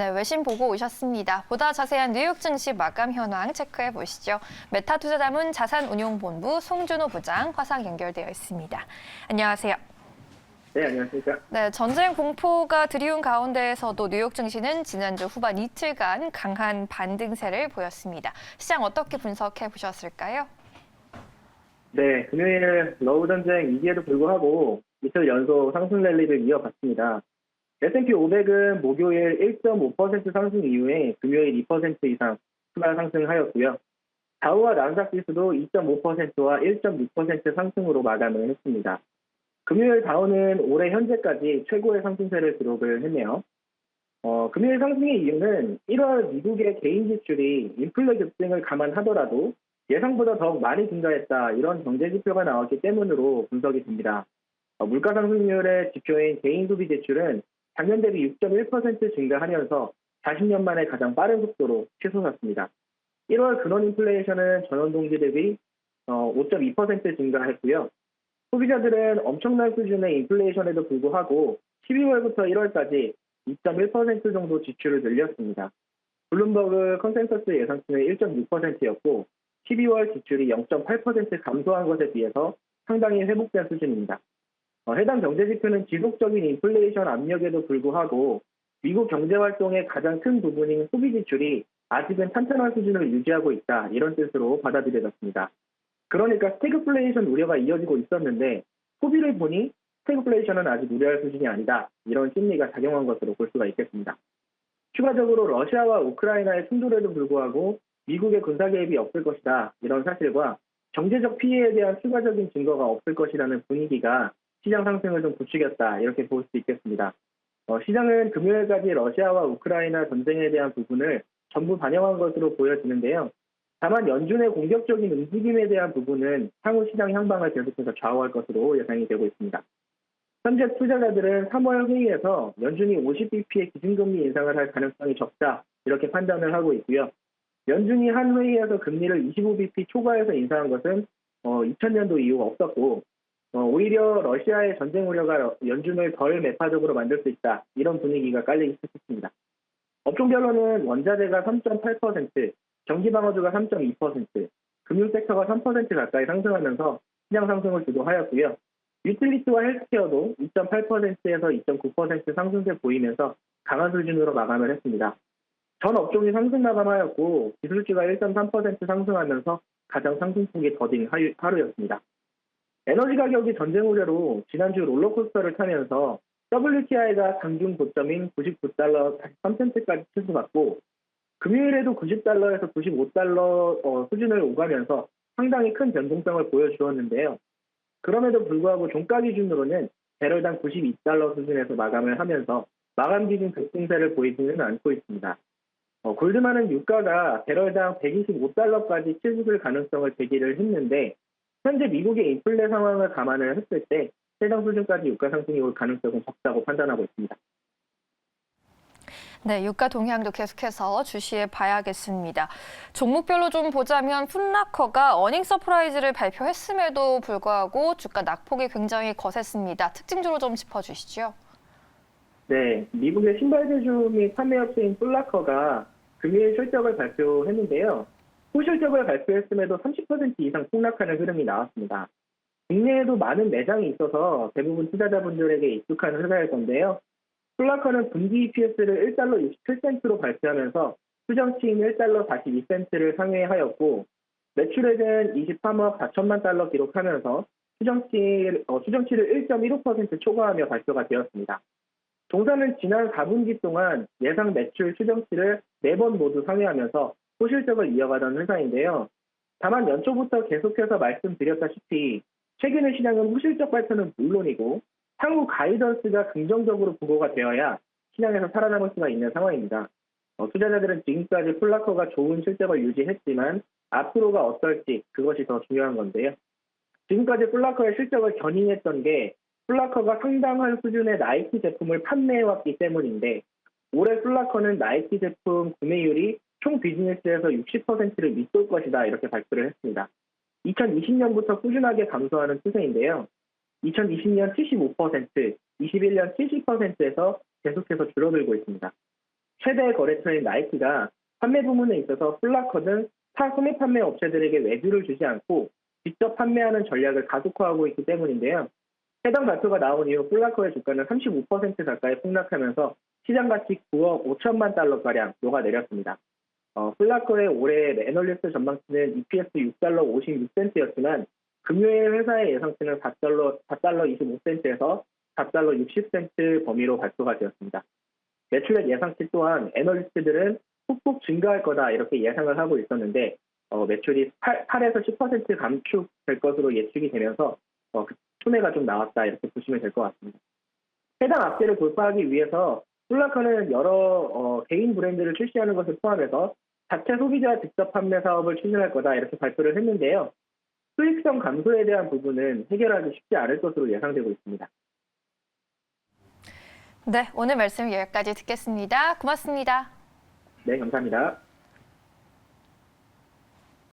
네, 외신 보고 오셨습니다. 보다 자세한 뉴욕 증시 마감 현황 체크해 보시죠. 메타투자자문 자산운용본부 송준호 부장 화상 연결되어 있습니다. 안녕하세요. 네, 안녕하십니까. 네, 전쟁 공포가 드리운 가운데에서도 뉴욕 증시는 지난주 후반 이틀간 강한 반등세를 보였습니다. 시장 어떻게 분석해 보셨을까요? 네, 금요일 러우 전쟁 위기에도 불구하고 이틀 연속 상승 랠리를 이어갔습니다. S&P 500은 목요일 1.5% 상승 이후에 금요일 2% 이상 추가 상승하였고요. 다우와 나스닥 지수도 2.5%와 1.6% 상승으로 마감을 했습니다. 금요일 다우는 올해 현재까지 최고의 상승세를 기록을 했네요. 금요일 상승의 이유는 1월 미국의 개인 지출이 인플레 급등을 감안하더라도 예상보다 더욱 많이 증가했다, 이런 경제 지표가 나왔기 때문으로 분석이 됩니다. 물가 상승률의 지표인 개인 소비 지출은 작년 대비 6.1% 증가하면서 40년 만에 가장 빠른 속도로 치솟았습니다. 1월 근원 인플레이션은 전월 동기 대비 5.2% 증가했고요. 소비자들은 엄청난 수준의 인플레이션에도 불구하고 12월부터 1월까지 2.1% 정도 지출을 늘렸습니다. 블룸버그 컨센서스 예상치는 1.6%였고 12월 지출이 0.8% 감소한 것에 비해서 상당히 회복된 수준입니다. 해당 경제지표는 지속적인 인플레이션 압력에도 불구하고 미국 경제활동의 가장 큰 부분인 소비 지출이 아직은 탄탄한 수준을 유지하고 있다, 이런 뜻으로 받아들여졌습니다. 그러니까 스태그플레이션 우려가 이어지고 있었는데 소비를 보니 스태그플레이션은 아직 우려할 수준이 아니다, 이런 심리가 작용한 것으로 볼 수가 있겠습니다. 추가적으로 러시아와 우크라이나의 충돌에도 불구하고 미국의 군사 개입이 없을 것이다, 이런 사실과 경제적 피해에 대한 추가적인 증거가 없을 것이라는 분위기가 시장 상승을 좀 부추겼다, 이렇게 볼 수 있겠습니다. 시장은 금요일까지 러시아와 우크라이나 전쟁에 대한 부분을 전부 반영한 것으로 보여지는데요. 다만 연준의 공격적인 움직임에 대한 부분은 향후 시장 향방을 계속해서 좌우할 것으로 예상이 되고 있습니다. 현재 투자자들은 3월 회의에서 연준이 50bp의 기준금리 인상을 할 가능성이 적다, 이렇게 판단을 하고 있고요. 연준이 한 회의에서 금리를 25bp 초과해서 인상한 것은 2000년도 이후 없었고, 오히려 러시아의 전쟁 우려가 연준을 덜 매파적으로 만들 수 있다, 이런 분위기가 깔리기 시작했습니다. 업종별로는 원자재가 3.8%, 전기방어주가 3.2%, 금융섹터가 3% 가까이 상승하면서 시장 상승을 주도하였고요. 유틸리티와 헬스케어도 2.8%에서 2.9% 상승세 보이면서 강한 수준으로 마감을 했습니다. 전 업종이 상승 마감하였고 기술주가 1.3% 상승하면서 가장 상승폭이 더딘 하루였습니다. 에너지 가격이 전쟁 우려로 지난주 롤러코스터를 타면서 WTI가 장중 고점인 99달러 43센트까지 치솟았고 금요일에도 90달러에서 95달러 수준을 오가면서 상당히 큰 변동성을 보여주었는데요. 그럼에도 불구하고 종가 기준으로는 배럴당 92달러 수준에서 마감을 하면서 마감 기준 급등세를 보이지는 않고 있습니다. 골드만은 유가가 배럴당 125달러까지 치솟을 가능성을 제기를 했는데 현재 미국의 인플레 상황을 감안을 했을 때 해당 수준까지 유가 상승이 올 가능성은 적다고 판단하고 있습니다. 네, 유가 동향도 계속해서 주시해 봐야겠습니다. 종목별로 좀 보자면 풋라커가 어닝 서프라이즈를 발표했음에도 불구하고 주가 낙폭이 굉장히 거셌습니다. 특징주로 좀 짚어주시죠. 네, 미국의 신발 제조 및 판매 업체인 풋라커가 금요일 실적을 발표했는데요. 호실적을 발표했음에도 30% 이상 폭락하는 흐름이 나왔습니다. 국내에도 많은 매장이 있어서 대부분 투자자분들에게 익숙한 회사일 건데요. 풋라커는 분기 EPS를 1달러 67센트로 발표하면서 추정치인 1달러 42센트를 상회하였고 매출액은 23억 4천만 달러 기록하면서 추정치를 1.15% 초과하며 발표가 되었습니다. 동사는 지난 4분기 동안 예상 매출 추정치를 4번 모두 상회하면서 호실적을 이어가던 회사인데요. 다만 연초부터 계속해서 말씀드렸다시피 최근의 시장은 호실적 발표는 물론이고 향후 가이던스가 긍정적으로 보고가 되어야 시장에서 살아남을 수가 있는 상황입니다. 투자자들은 지금까지 풋라커가 좋은 실적을 유지했지만 앞으로가 어떨지 그것이 더 중요한 건데요. 지금까지 풋라커의 실적을 견인했던 게 풋라커가 상당한 수준의 나이키 제품을 판매해왔기 때문인데 올해 풋라커는 나이키 제품 구매율이 총 비즈니스에서 60%를 밑돌 것이다, 이렇게 발표를 했습니다. 2020년부터 꾸준하게 감소하는 추세인데요. 2020년 75%, 21년 70%에서 계속해서 줄어들고 있습니다. 최대 거래처인 나이키가 판매 부문에 있어서 플라커 등 타 소매 판매 업체들에게 외주를 주지 않고 직접 판매하는 전략을 가속화하고 있기 때문인데요. 해당 발표가 나온 이후 플라커의 주가는 35% 가까이 폭락하면서 시장 가치 9억 5천만 달러가량 녹아내렸습니다. 플라커의 올해 애널리스트 전망치는 EPS 6달러 56센트였지만 금요일 회사의 예상치는 4달러 25센트에서 4달러 60센트 범위로 발표가 되었습니다. 매출액 예상치 또한 애널리스트들은 폭폭 증가할 거다 이렇게 예상을 하고 있었는데 매출이 8에서 10% 감축될 것으로 예측이 되면서 손해가 좀 나왔다 이렇게 보시면 될 것 같습니다. 해당 악재를 돌파하기 위해서 플라커는 여러 개인 브랜드를 출시하는 것을 포함해서 자체 소비자 직접 판매 사업을 추진할 거다 이렇게 발표를 했는데요. 수익성 감소에 대한 부분은 해결하기 쉽지 않을 것으로 예상되고 있습니다. 네, 오늘 말씀 여기까지 듣겠습니다. 고맙습니다. 네, 감사합니다.